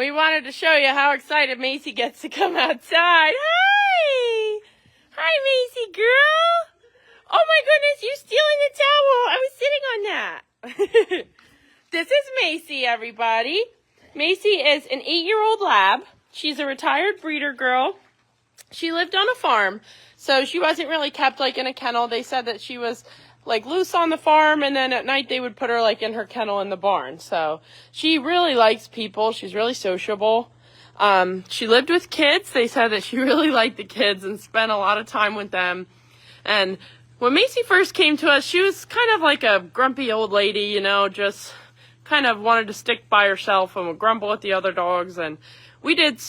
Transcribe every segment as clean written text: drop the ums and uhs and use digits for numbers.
we wanted to show you how excited Macy gets to come outside. Hi! Hi, Macy girl! Oh my goodness, you're stealing the towel. I was sitting on that. This is Macy, everybody. Macy is an 8-year-old lab. She's a retired breeder girl. She lived on a farm, so she wasn't really kept like in a kennel. They said that she was like loose on the farm, and then at night they would put her like in her kennel in the barn. So she really likes people. She's really sociable. She lived with kids. They said that she really liked the kids and spent a lot of time with them. And when Macy first came to us, she was kind of like a grumpy old lady, you know, just kind of wanted to stick by herself and would grumble at the other dogs. And we did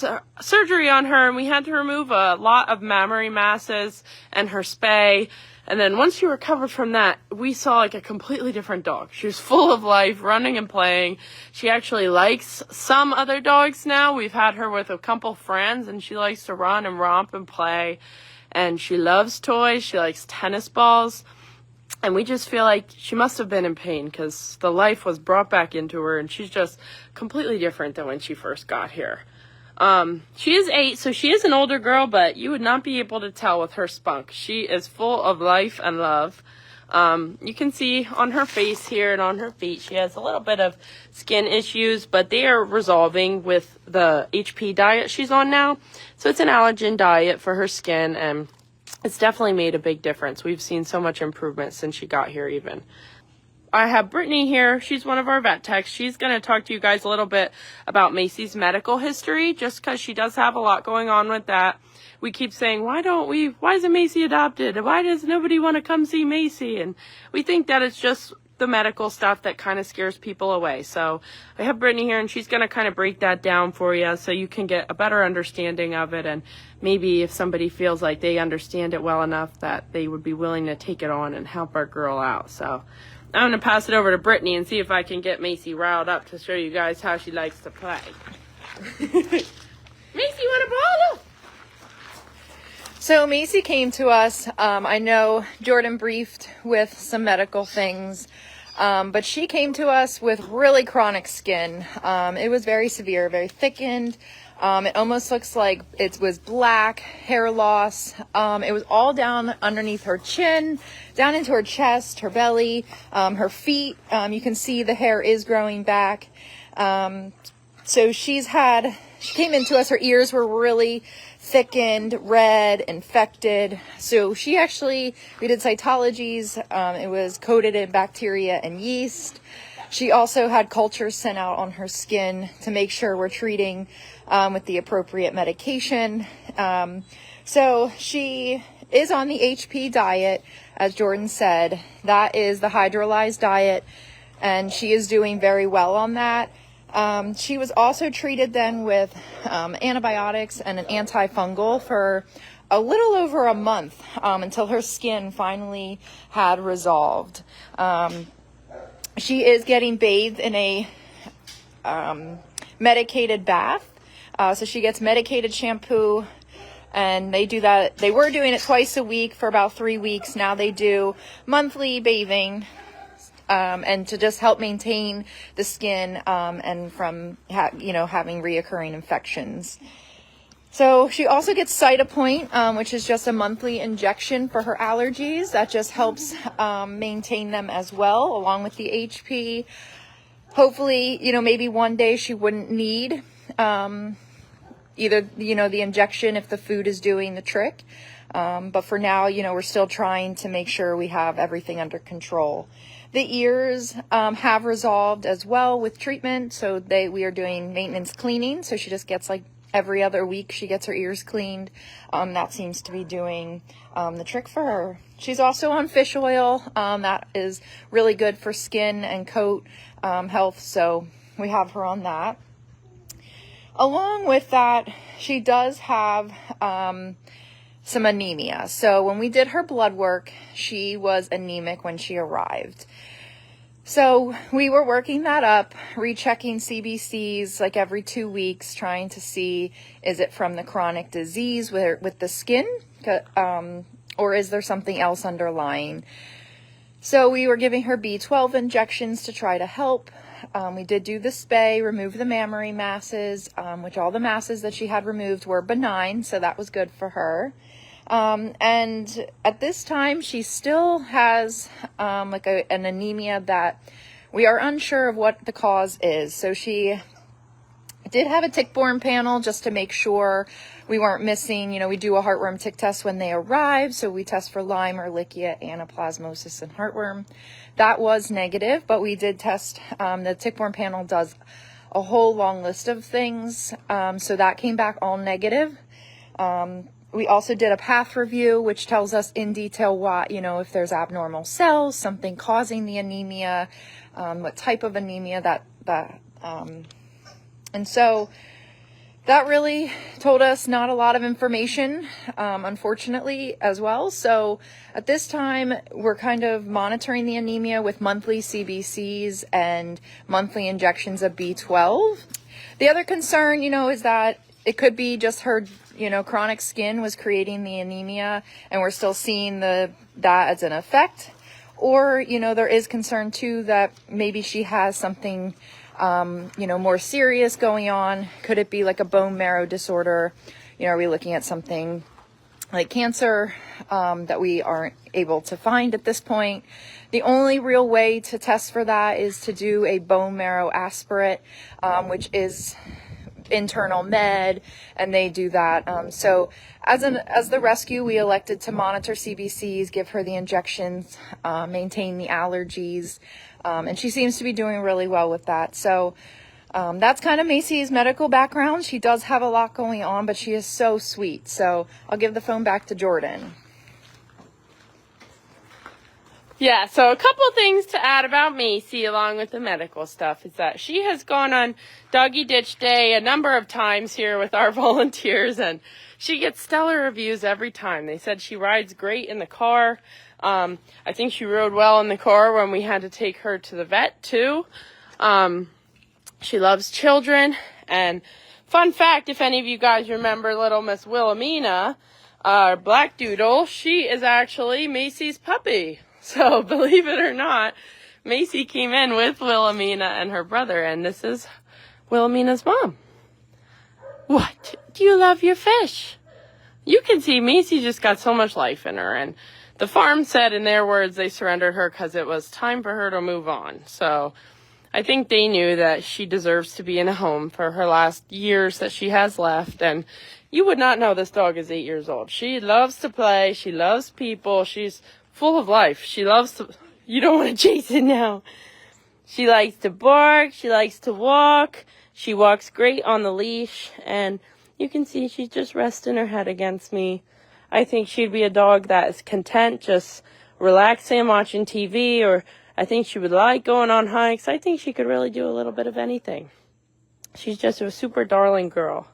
surgery on her, and we had to remove a lot of mammary masses and her spay. And then once she recovered from that, we saw like a completely different dog. She was full of life, running and playing. She actually likes some other dogs now. We've had her with a couple friends, and she likes to run and romp and play. And she loves toys. She likes tennis balls. And we just feel like she must have been in pain because the life was brought back into her, and she's just completely different than when she first got here. She is 8, so she is an older girl, but you would not be able to tell with her spunk. She is full of life and love. You can see on her face here and on her feet, she has a little bit of skin issues, but they are resolving with the HP diet she's on now. So it's an allergen diet for her skin, and it's definitely made a big difference. We've seen so much improvement since she got here even. I have Brittany here. She's one of our vet techs. She's going to talk to you guys a little bit about Macy's medical history, just because she does have a lot going on with that. We keep saying, why isn't Macy adopted? Why does nobody want to come see Macy? And we think that it's just the medical stuff that kind of scares people away. So I have Brittany here, and she's going to kind of break that down for you so you can get a better understanding of it. And maybe if somebody feels like they understand it well enough that they would be willing to take it on and help our girl out. So I'm going to pass it over to Brittany and see if I can get Macy riled up to show you guys how she likes to play. Macy, want a ball? So Macy came to us. I know Jordan briefed with some medical things, but she came to us with really chronic skin. It was very severe, very thickened. It almost looks like it was black, hair loss. It was all down underneath her chin, down into her chest, her belly, her feet. You can see the hair is growing back. So she came into us, her ears were really thickened, red, infected. So we did cytologies. It was coated in bacteria and yeast. She also had cultures sent out on her skin to make sure we're treating with the appropriate medication. So she is on the HP diet, as Jordan said. That is the hydrolyzed diet, and she is doing very well on that. She was also treated then with antibiotics and an antifungal for a little over a month until her skin finally had resolved. She is getting bathed in a medicated bath. So she gets medicated shampoo, and they do that. They were doing it twice a week for about 3 weeks. Now they do monthly bathing, and to just help maintain the skin and from having reoccurring infections. So she also gets Cytopoint, which is just a monthly injection for her allergies. That just helps maintain them as well, along with the HP. Hopefully, maybe one day she wouldn't need either, the injection if the food is doing the trick. But for now, we're still trying to make sure we have everything under control. The ears have resolved as well with treatment. So we are doing maintenance cleaning. So she just gets every other week she gets her ears cleaned. That seems to be doing the trick for her. She's also on fish oil. That is really good for skin and coat health. So we have her on that. Along with that, she does have some anemia. So when we did her blood work, she was anemic when she arrived. So we were working that up, rechecking CBCs every 2 weeks, trying to see, is it from the chronic disease with the skin, or is there something else underlying? So we were giving her B12 injections to try to help. We did do the spay, remove the mammary masses, which all the masses that she had removed were benign, so that was good for her. And at this time, she still has like an anemia that we are unsure of what the cause is. So she did have a tick-borne panel just to make sure we weren't missing. You know, we do a heartworm tick test when they arrive, so we test for Lyme, Ehrlichia, anaplasmosis, and heartworm. That was negative, but we did test, the tick-borne panel does a whole long list of things, so that came back all negative. We also did a path review, which tells us in detail what, you know, if there's abnormal cells, something causing the anemia, what type of anemia and so that really told us not a lot of information, unfortunately, as well. So at this time, we're kind of monitoring the anemia with monthly CBCs and monthly injections of B12. The other concern, you know, is that it could be just her, you know, chronic skin was creating the anemia, and we're still seeing that as an effect. Or, you know, there is concern too that maybe she has something you know, more serious going on. Could it be like a bone marrow disorder? You know, are we looking at something like cancer that we aren't able to find at this point? The only real way to test for that is to do a bone marrow aspirate, which is internal med, and they do that. So as the rescue, we elected to monitor CBCs, give her the injections, maintain the allergies, and she seems to be doing really well with that. So that's kind of Macy's medical background. She does have a lot going on, but she is so sweet. So I'll give the phone back to Jordan. Yeah, so a couple things to add about Macy along with the medical stuff is that she has gone on Doggy Ditch Day a number of times here with our volunteers, and she gets stellar reviews every time. They said she rides great in the car. I think she rode well in the car when we had to take her to the vet too. She loves children, and fun fact, if any of you guys remember little Miss Wilhelmina, our black doodle, she is actually Macy's puppy. So believe it or not, Macy came in with Wilhelmina and her brother, and this is Wilhelmina's mom. What? Do you love your fish? You can see Macy just got so much life in her, and the farm said in their words they surrendered her because it was time for her to move on. So I think they knew that she deserves to be in a home for her last years that she has left. And you would not know this dog is 8 years old. She loves to play. She loves people. She's full of life. She loves to... You don't want to chase it now. She likes to bark. She likes to walk. She walks great on the leash. And you can see she's just resting her head against me. I think she'd be a dog that is content just relaxing and watching TV, or I think she would like going on hikes. I think she could really do a little bit of anything. She's just a super darling girl.